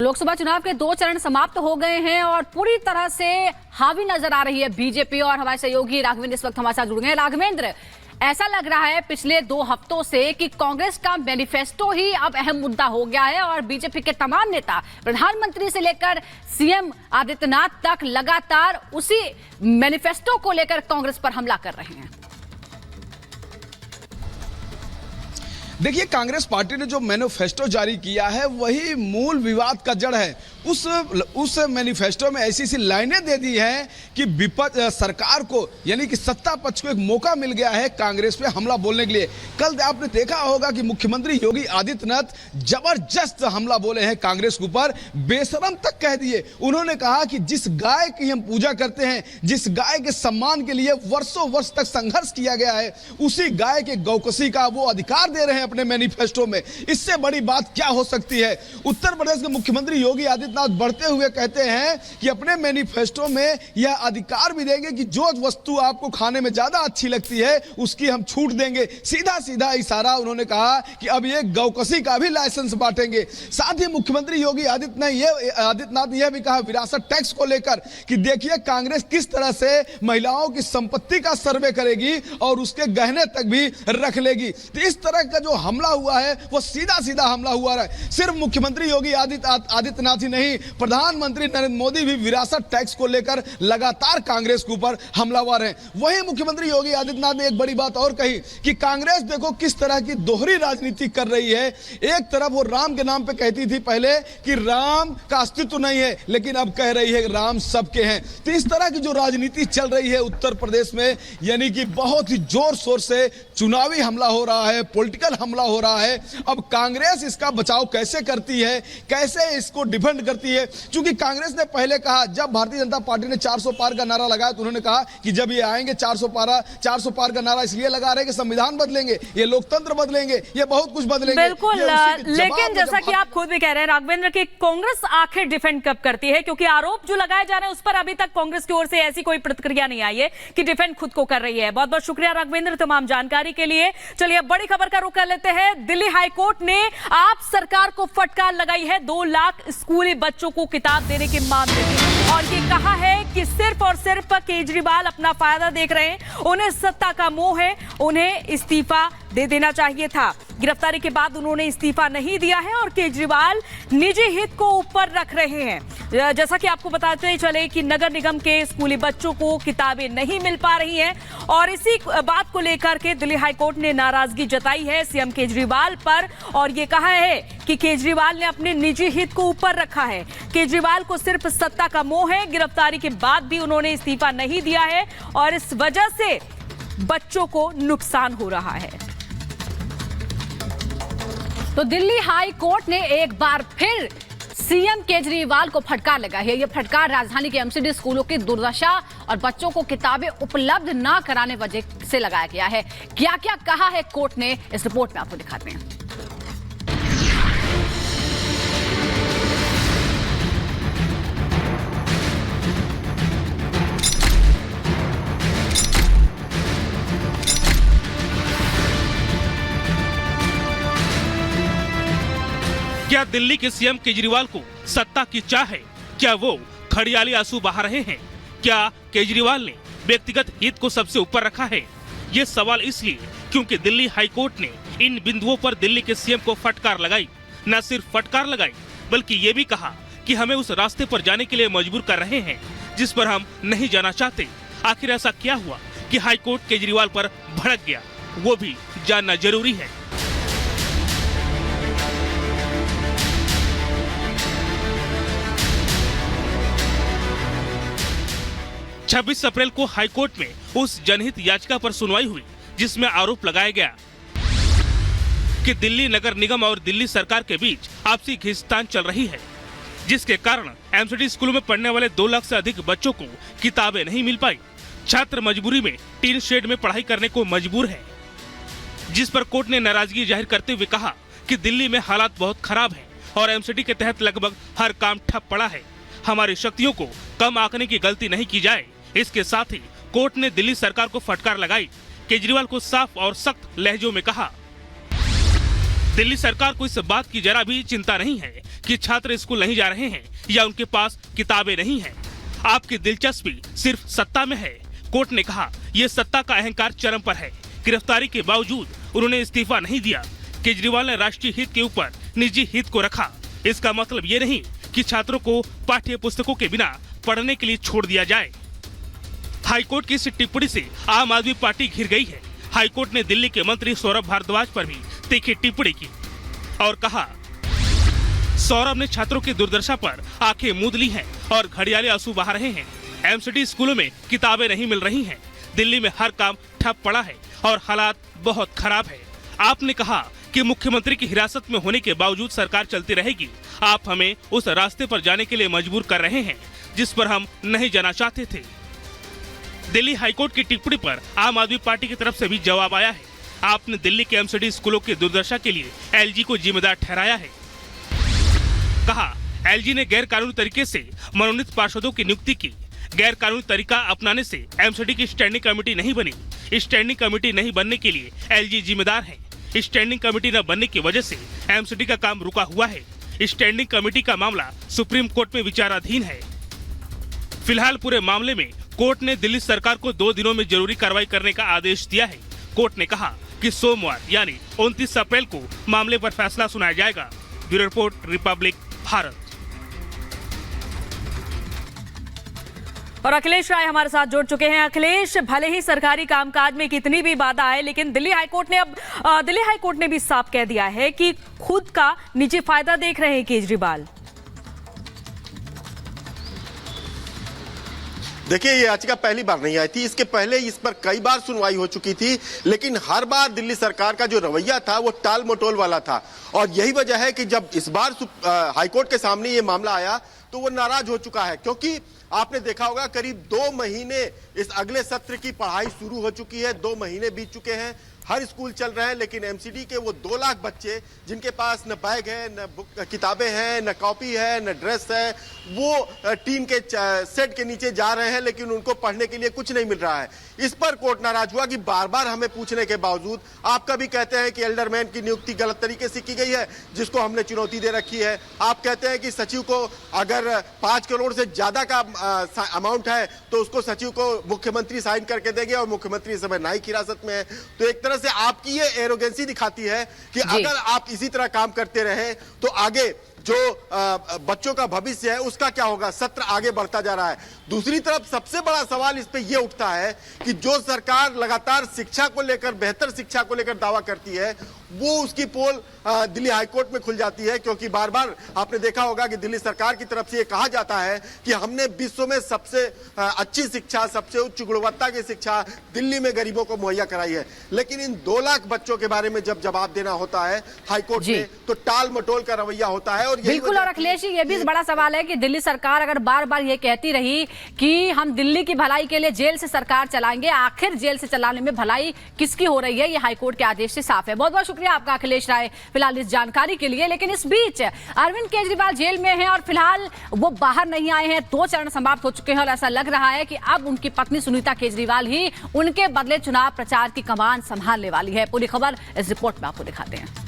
लोकसभा चुनाव के 2 चरण समाप्त हो गए हैं और पूरी तरह से हावी नजर आ रही है बीजेपी। और हमारे सहयोगी राघवेंद्र इस वक्त हमारे साथ जुड़ गए हैं। राघवेंद्र, ऐसा लग रहा है पिछले 2 हफ्तों से कि कांग्रेस का मैनिफेस्टो ही अब अहम मुद्दा हो गया है और बीजेपी के तमाम नेता प्रधानमंत्री से लेकर सीएम आदित्यनाथ तक लगातार उसी मैनिफेस्टो को लेकर कांग्रेस पर हमला कर रहे हैं। देखिए, कांग्रेस पार्टी ने जो मैनिफेस्टो जारी किया है वही मूल विवाद का जड़ है। उस मैनिफेस्टो में ऐसी लाइनें दे दी हैं कि विपक्ष सरकार को यानी कि सत्ता पक्ष को एक मौका मिल गया है कांग्रेस पे हमला बोलने के लिए। कल आपने देखा होगा कि मुख्यमंत्री योगी आदित्यनाथ जबरदस्त हमला बोले हैं कांग्रेस के ऊपर, बेशरम तक कह दिए। उन्होंने कहा कि जिस गाय की हम पूजा करते हैं, जिस गाय के सम्मान के लिए वर्षों वर्ष तक संघर्ष किया गया है, उसी गाय के गौकसी का वो अधिकार दे रहे हैं अपने मैनिफेस्टो में। इससे बड़ी बात क्या हो सकती है। उत्तर प्रदेश के मुख्यमंत्री योगी आदित्यनाथ बढ़ते हुए कहते हैं कि अपने मैनिफेस्टो में यह अधिकार भी देंगे कि जो वस्तु आपको खाने में ज्यादा अच्छी लगती है उसकी हम छूट देंगे। सीधा सीधा इशारा उन्होंने कहा कि अब ये गौकसी का भी लाइसेंस बांटेंगे। साथ ही मुख्यमंत्री योगी आदित्यनाथ ने यह भी कहा विरासत टैक्स को लेकर कि देखिए कांग्रेस किस तरह से महिलाओं की संपत्ति का सर्वे करेगी और उसके गहने तक भी रख लेगी। तो इस तरह का जो हमला हुआ है वो सीधा सीधा हमला हुआ है। सिर्फ मुख्यमंत्री योगी आदित्यनाथ ही नहीं, प्रधानमंत्री नरेंद्र मोदी भी विरासत टैक्स को लेकर लगातार कांग्रेस के ऊपर हमलावर हैं। वहीं मुख्यमंत्री योगी आदित्यनाथ ने एक बड़ी बात और कही कि कांग्रेस देखो किस तरह की दोहरी राजनीति कर रही है। एक तरफ वो राम के नाम पे कहती थी पहले कि राम का अस्तित्व नहीं है, लेकिन अब कह रही है राम सबके हैं। तो इस तरह की जो राजनीति चल रही है उत्तर प्रदेश में, यानी कि बहुत ही जोर शोर से चुनावी हमला हो रहा है, पॉलिटिकल हमला हो रहा है। अब कांग्रेस इसका बचाव कैसे करती है, कैसे इसको डिफेंड करती है। क्योंकि कांग्रेस ने पहले कहा, जब भारतीय जनता पार्टी ने 400 पार का नारा लगाया तो उन्होंने कहा कि जब ये आएंगे 400 पार का नारा इसलिए लगा रहे हैं कि संविधान बदलेंगे, ये लोकतंत्र बदलेंगे, ये बहुत कुछ बदलेंगे। बिल्कुल, लेकिन जैसा कि आप खुद भी कह रहे हैं राघवेंद्र कि कांग्रेस आखिर डिफेंड कब करती है, क्योंकि आरोप जो लगाए जा रहे हैं उस पर अभी तक कांग्रेस की ओर से ऐसी कोई प्रतिक्रिया नहीं आई है कि डिफेंड खुद को कर रही है। बहुत बहुत शुक्रिया राघवेंद्र तमाम जानकारी के लिए। चलिए बड़ी खबर का रुख कर लेते हैं। दिल्ली हाईकोर्ट ने आप सरकार को फटकार लगाई है 2 लाख स्कूली बच्चों को किताब देने के मामले में, और ये कहा है कि सिर्फ और सिर्फ केजरीवाल अपना फायदा देख रहे हैं, उन्हें सत्ता का मोह है, उन्हें इस्तीफा दे देना चाहिए था। गिरफ्तारी के बाद उन्होंने इस्तीफा नहीं दिया है और केजरीवाल निजी हित को ऊपर रख रहे हैं। जैसा कि आपको बताते चले कि नगर निगम के स्कूली बच्चों को किताबें नहीं मिल पा रही हैं और इसी बात को लेकर के दिल्ली हाईकोर्ट ने नाराजगी जताई है सीएम केजरीवाल पर और ये कहा है कि केजरीवाल ने अपने निजी हित को ऊपर रखा है। केजरीवाल को सिर्फ सत्ता का मोह है। गिरफ्तारी के बाद भी उन्होंने इस्तीफा नहीं दिया है और इस वजह से बच्चों को नुकसान हो रहा है। तो दिल्ली हाई कोर्ट ने एक बार फिर सीएम केजरीवाल को फटकार लगाई है। यह फटकार राजधानी के एमसीडी स्कूलों की दुर्दशा और बच्चों को किताबें उपलब्ध न कराने वजह से लगाया गया है। क्या क्या कहा है कोर्ट ने, इस रिपोर्ट में आपको दिखाते हैं। क्या दिल्ली के सीएम केजरीवाल को सत्ता की चाह है? क्या वो खड़ियाली आंसू बहा रहे हैं? क्या केजरीवाल ने व्यक्तिगत हित को सबसे ऊपर रखा है? ये सवाल इसलिए क्योंकि दिल्ली हाईकोर्ट ने इन बिंदुओं पर दिल्ली के सीएम को फटकार लगाई। न सिर्फ फटकार लगाई बल्कि ये भी कहा कि हमें उस रास्ते पर जाने के लिए मजबूर कर रहे हैं जिस पर हम नहीं जाना चाहते। आखिर ऐसा क्या हुआ कि हाईकोर्ट केजरीवाल पर भड़क गया, वो भी जानना जरूरी है। 26 अप्रैल को हाईकोर्ट में उस जनहित याचिका पर सुनवाई हुई जिसमें आरोप लगाया गया कि दिल्ली नगर निगम और दिल्ली सरकार के बीच आपसी खींचतान चल रही है, जिसके कारण एमसीडी स्कूलों में पढ़ने वाले 2 लाख से अधिक बच्चों को किताबें नहीं मिल पाई। छात्र मजबूरी में टीन शेड में पढ़ाई करने को मजबूर है, जिस पर कोर्ट ने नाराजगी जाहिर करते हुए कहा कि दिल्ली में हालात बहुत खराब हैं और एमसीडी के तहत लगभग हर काम ठप पड़ा है। हमारी शक्तियों को कम आंकने की गलती नहीं की जाए। इसके साथ ही कोर्ट ने दिल्ली सरकार को फटकार लगाई। केजरीवाल को साफ और सख्त लहजों में कहा, दिल्ली सरकार को इस बात की जरा भी चिंता नहीं है कि छात्र स्कूल नहीं जा रहे हैं या उनके पास किताबें नहीं हैं। आपकी दिलचस्पी सिर्फ सत्ता में है। कोर्ट ने कहा ये सत्ता का अहंकार चरम पर है। गिरफ्तारी के बावजूद उन्होंने इस्तीफा नहीं दिया। केजरीवाल ने राष्ट्रीय हित के ऊपर निजी हित को रखा। इसका मतलब ये नहीं कि छात्रों को पाठ्य पुस्तकों के बिना पढ़ने के लिए छोड़ दिया जाए। हाईकोर्ट की इस टिप्पणी से आम आदमी पार्टी घिर गई है। हाईकोर्ट ने दिल्ली के मंत्री सौरभ भारद्वाज पर भी तीखी टिप्पणी की और कहा, सौरभ ने छात्रों की दुर्दशा पर आंखें मूंद ली हैं और घड़ियाले आंसू बहा रहे हैं। एमसीडी स्कूलों में किताबें नहीं मिल रही हैं। दिल्ली में हर काम ठप पड़ा है और हालात बहुत खराब है। आपने कहा कि मुख्यमंत्री की हिरासत में होने के बावजूद सरकार चलती रहेगी। आप हमें उस रास्ते पर जाने के लिए मजबूर कर रहे हैं जिस पर हम नहीं जाना चाहते थे। दिल्ली हाईकोर्ट की टिप्पणी पर आम आदमी पार्टी की तरफ से भी जवाब आया है। आपने दिल्ली के एमसीडी स्कूलों की दुर्दशा के लिए एलजी को जिम्मेदार ठहराया है। कहा, एलजी ने गैर कानूनी तरीके से मनोनीत पार्षदों की नियुक्ति की। गैर कानूनी तरीका अपनाने से एमसीडी की स्टैंडिंग कमेटी नहीं बनी। स्टैंडिंग कमेटी नहीं बनने के लिए एलजी जिम्मेदार है। स्टैंडिंग कमेटी न बनने की वजह से एमसीडी का काम रुका हुआ है। स्टैंडिंग कमेटी का मामला सुप्रीम कोर्ट में विचाराधीन है। फिलहाल पूरे मामले में कोर्ट ने दिल्ली सरकार को 2 दिनों में जरूरी कार्रवाई करने का आदेश दिया है। कोर्ट ने कहा कि सोमवार यानी 29 अप्रैल को मामले पर फैसला सुनाया जाएगा। Bureau report, Republic Bharat. और अखिलेश राय हमारे साथ जुड़ चुके हैं। अखिलेश, भले ही सरकारी कामकाज में कितनी भी बाधा आए, लेकिन दिल्ली हाईकोर्ट ने भी साफ कह दिया है कि खुद का निजी फायदा देख रहे हैं केजरीवाल। देखिए, ये याचिका पहली बार नहीं आई थी। इसके पहले इस पर कई बार सुनवाई हो चुकी थी, लेकिन हर बार दिल्ली सरकार का जो रवैया था वो टाल मटोल वाला था। और यही वजह है कि जब इस बार हाईकोर्ट के सामने ये मामला आया तो वो नाराज हो चुका है, क्योंकि आपने देखा होगा करीब 2 महीने इस अगले सत्र की पढ़ाई शुरू हो चुकी है। 2 महीने बीत चुके हैं, हर स्कूल चल रहे हैं, लेकिन एमसीडी के वो 2 लाख बच्चे जिनके पास न बैग है, न बुक किताबें हैं, न कॉपी है, न ड्रेस है, वो टीन के सेट के नीचे जा रहे हैं, लेकिन उनको पढ़ने के लिए कुछ नहीं मिल रहा है। इस पर कोर्ट नाराज हुआ कि बार बार हमें पूछने के बावजूद आप कभी कहते हैं कि एल्डरमैन की नियुक्ति गलत तरीके से की गई है, जिसको हमने चुनौती दे रखी है। आप कहते हैं कि सचिव को अगर 5 करोड़ से ज्यादा का अमाउंट है तो उसको सचिव को मुख्यमंत्री साइन करके देंगे, और मुख्यमंत्री इस समय न्यायिक हिरासत में है। तो एक तरह से आपकी ये एरोगेंसी दिखाती है कि अगर आप इसी तरह काम करते रहे तो आगे जो बच्चों का भविष्य है उसका क्या होगा। सत्र आगे बढ़ता जा रहा है। दूसरी तरफ सबसे बड़ा सवाल इस पे ये उठता है कि जो सरकार लगातार शिक्षा को लेकर, बेहतर शिक्षा को लेकर दावा करती है, वो उसकी पोल दिल्ली हाईकोर्ट में खुल जाती है, क्योंकि बार बार आपने देखा होगा कि दिल्ली सरकार की तरफ से ये कहा जाता है कि हमने विश्व में सबसे अच्छी शिक्षा, सबसे उच्च गुणवत्ता की शिक्षा दिल्ली में गरीबों को मुहैया कराई है। लेकिन इन 2 लाख बच्चों के बारे में जब जवाब देना होता है हाईकोर्ट में, तो टाल मटोल का रवैया होता है। और बिल्कुल। और अखिलेश जी, ये भी बड़ा सवाल है कि दिल्ली सरकार अगर बार बार ये कहती रही कि हम दिल्ली की भलाई के लिए जेल से सरकार चलाएंगे, आखिर जेल से चलाने में भलाई किसकी हो रही है, ये हाईकोर्ट के आदेश से साफ है। बहुत बहुत शुक्रिया आपका अखिलेश राय फिलहाल इस जानकारी के लिए। लेकिन इस बीच अरविंद केजरीवाल जेल में हैं और फिलहाल वो बाहर नहीं आए हैं। 2 चरण समाप्त हो चुके हैं और ऐसा लग रहा है कि अब उनकी पत्नी सुनीता केजरीवाल ही उनके बदले चुनाव प्रचार की कमान संभालने वाली है। पूरी खबर इस रिपोर्ट में आपको दिखाते हैं।